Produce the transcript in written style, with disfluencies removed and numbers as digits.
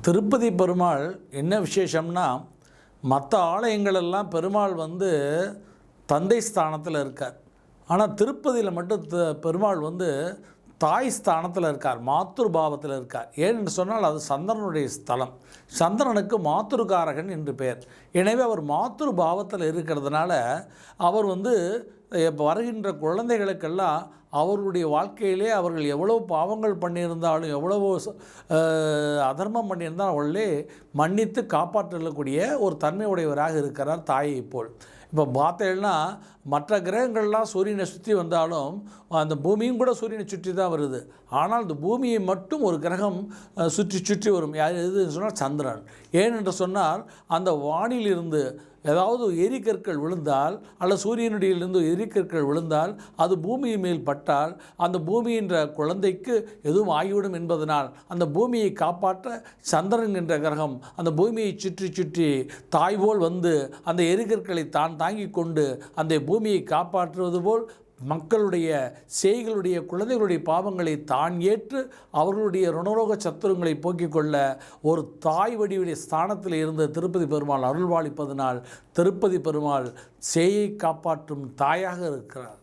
திருப்பதி பெருமாள் என்ன விசேஷம்னா, மற்ற ஆலயங்களெல்லாம் பெருமாள் தந்தை ஸ்தானத்தில் இருக்கார். ஆனால் திருப்பதியில் மட்டும் பெருமாள் தாய் ஸ்தானத்தில் இருக்கார், மாத்ருபாவத்தில் இருக்கார். ஏனென்று சொன்னால் அது சந்திரனுடைய ஸ்தலம். சந்திரனுக்கு மாத்ருகாரகன் என்று பெயர். எனவே அவர் மாத்ருபாவத்தில் இருக்கிறதுனால அவர் வருகின்ற குழந்தைகளுக்கெல்லாம் அவர்களுடைய வாழ்க்கையிலே அவர்கள் எவ்வளோ பாவங்கள் பண்ணியிருந்தாலும் எவ்வளவோ அதர்மம் பண்ணியிருந்தாலும் அவர்களே மன்னித்து காப்பாற்றக்கூடிய ஒரு தன்மை உடையவராக இருக்கிறார் தாயை போல். இப்போ பார்த்தேன்னா மற்ற கிரகங்கள்லாம் சூரியனை சுற்றி வந்தாலும் அந்த பூமியும் கூட சூரியனை சுற்றி தான் வருது. ஆனால் இந்த பூமியை மட்டும் ஒரு கிரகம் சுற்றி சுற்றி வரும். எதுன்னு சொன்னால் சந்திரன். ஏனென்று சொன்னால் அந்த வானிலிருந்து ஏதாவது எரிக்கற்கள் விழுந்தால் அல்லது சூரியனுடையிலிருந்து எரிக்கற்கள் விழுந்தால் அது பூமி மேல் பட்டால் அந்த பூமி என்ற குழந்தைக்கு எதுவும் ஆகிவிடும் என்பதனால் அந்த பூமியை காப்பாற்ற சந்திரன் என்ற கிரகம் அந்த பூமியை சுற்றி சுற்றி தாய் போல் அந்த எரிக்கற்களை தான் தாங்கி கொண்டு அந்த பூமியை காப்பாற்றுவது போல் மக்களுடைய செய்களுடைய குழந்தைகளுடைய பாவங்களை தான் ஏற்று அவர்களுடைய ருணரோக சத்துருங்களை போக்கிக் கொள்ள ஒரு தாய் வடிவுடைய ஸ்தானத்தில் இருந்த திருப்பதி பெருமாள் அருள்வாளிப்பதனால் திருப்பதி பெருமாள் சேயை காப்பாற்றும் தாயாக இருக்கிறார்.